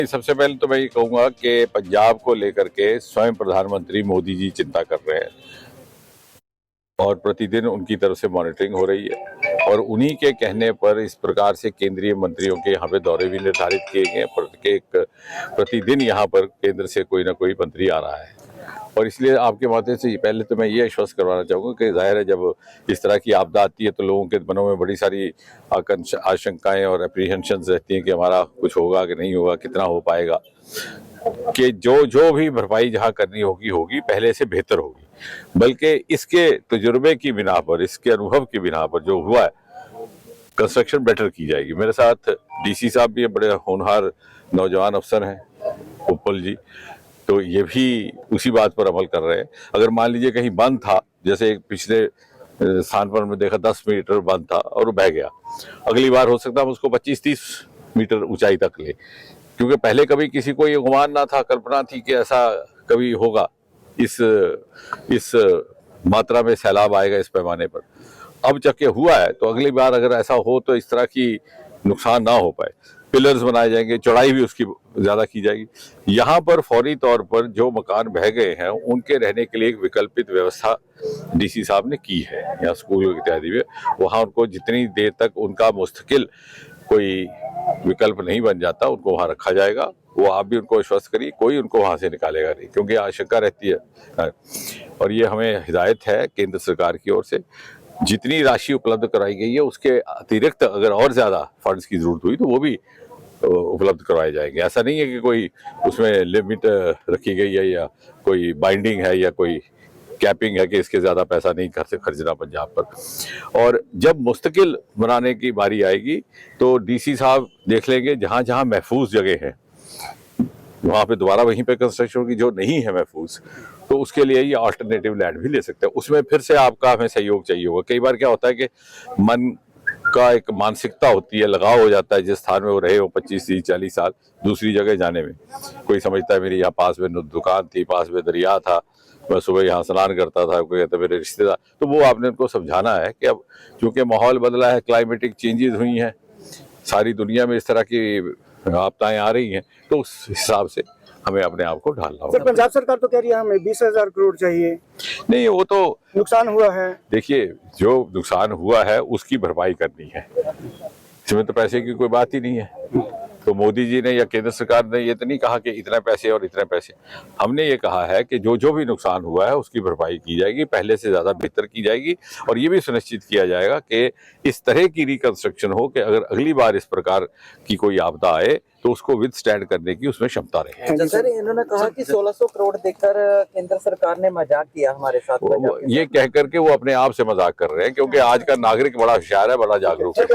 सबसे पहले तो मैं ये कहूंगा कि पंजाब को लेकर के स्वयं प्रधानमंत्री मोदी जी चिंता कर रहे हैं और प्रतिदिन उनकी तरफ से मॉनिटरिंग हो रही है और उन्हीं के कहने पर इस प्रकार से केंद्रीय मंत्रियों के यहाँ पे दौरे भी निर्धारित किए गए। प्रतिदिन यहाँ पर केंद्र से कोई ना कोई मंत्री आ रहा है और इसलिए आपके माध्यम से पहले तो मैं ये आश्वस्त करवाना चाहूँगा कि जाहिर है जब इस तरह की आपदा आती है तो लोगों के मनों में बड़ी सारी आशंकाएं और एप्रीहेंशंस रहती हैं कि हमारा कुछ होगा कि नहीं होगा, कितना हो पाएगा, कि जो भी भरपाई जहाँ करनी होगी पहले से बेहतर होगी। बल्कि इसके तजुर्बे की बिना पर, इसके अनुभव की बिना पर जो हुआ है कंस्ट्रक्शन बेटर की जाएगी। मेरे साथ डीसी साहब भी बड़े होनहार नौजवान अफसर हैं, उपल जी, तो ये भी उसी बात पर अमल कर रहे हैं। अगर मान लीजिए कहीं बंद था, जैसे पिछले स्थान पर मैं देखा 10 मीटर बंद था और वो बह गया, अगली बार हो सकता है हम उसको 25-30 मीटर ऊंचाई तक ले, क्योंकि पहले कभी किसी को ये गुमान ना था, कल्पना थी कि ऐसा कभी होगा, इस मात्रा में सैलाब आएगा इस पैमाने पर। अब जबकि हुआ है तो अगली बार अगर ऐसा हो तो इस तरह की नुकसान ना हो पाए। पिलर्स बनाए जाएंगे, चौड़ाई भी उसकी ज्यादा की जाएगी। यहाँ पर फौरी तौर पर जो मकान बह गए हैं उनके रहने के लिए एक विकल्पित व्यवस्था डीसी साहब ने की है। यहाँ स्कूल इत्यादि में वहाँ उनको जितनी देर तक उनका मुस्तकिल कोई विकल्प नहीं बन जाता उनको वहाँ रखा जाएगा। वो आप भी उनको आश्वस्त करिए, कोई उनको वहाँ से निकालेगा नहीं, क्योंकि आशंका रहती है। और ये हमें हिदायत है केंद्र सरकार की ओर से, जितनी राशि उपलब्ध कराई गई है उसके अतिरिक्त अगर और ज्यादा फंड्स की जरूरत हुई तो वो भी उपलब्ध करवाए जाएंगे। ऐसा नहीं है कि कोई उसमें लिमिट रखी गई है या कोई बाइंडिंग है या कोई कैपिंग है कि इसके ज्यादा पैसा नहीं खर्चना पंजाब पर। और जब मुस्तकिल बनाने की बारी आएगी तो डीसी साहब देख लेंगे जहां जहां महफूज जगह है वहां पे दोबारा वहीं पे कंस्ट्रक्शन की, जो नहीं है महफूज तो उसके लिए ये अल्टरनेटिव लैंड भी ले सकते हैं। उसमें फिर से आपका हमें सहयोग चाहिए होगा। कई बार क्या होता है कि मन का एक मानसिकता होती है, लगाव हो जाता है जिस स्थान में वो रहे हो 25-30-40 साल, दूसरी जगह जाने में। कोई समझता है मेरी यहाँ पास में दुकान थी, पास में दरिया था, मैं सुबह यहाँ स्नान करता था, कोई कहता मेरे रिश्तेदार, तो वो आपने उनको समझाना है कि अब चूंकि माहौल बदला है, क्लाइमेटिक चेंजेस हुई हैं, सारी दुनिया में इस तरह की आपदाएं आ रही हैं, तो उस हिसाब से हमें अपने आप को ढालना होगा। पंजाब सरकार तो कह रही है हमें 20,000 करोड़ चाहिए। नहीं, वो तो नुकसान हुआ है, देखिए जो नुकसान हुआ है उसकी भरपाई करनी है, इसमें तो पैसे की कोई बात ही नहीं है। तो मोदी जी ने या केंद्र सरकार ने ये तो नहीं कहा कि इतने पैसे और इतने पैसे, हमने ये कहा है कि जो भी नुकसान हुआ है उसकी भरपाई की जाएगी, पहले से ज्यादा बेहतर की जाएगी और ये भी सुनिश्चित किया जाएगा कि इस तरह की रिकंस्ट्रक्शन हो कि अगर अगली बार इस प्रकार की कोई आपदा आए तो उसको विद स्टैंड करने की उसमें क्षमता रहे। सर इन्होंने कहा कि 1600 करोड़ देकर केंद्र सरकार ने मजाक किया हमारे साथ। ये कह करके वो अपने आप से मजाक कर रहे हैं, क्योंकि आज का नागरिक बड़ा होशियार है, बड़ा जागरूक है।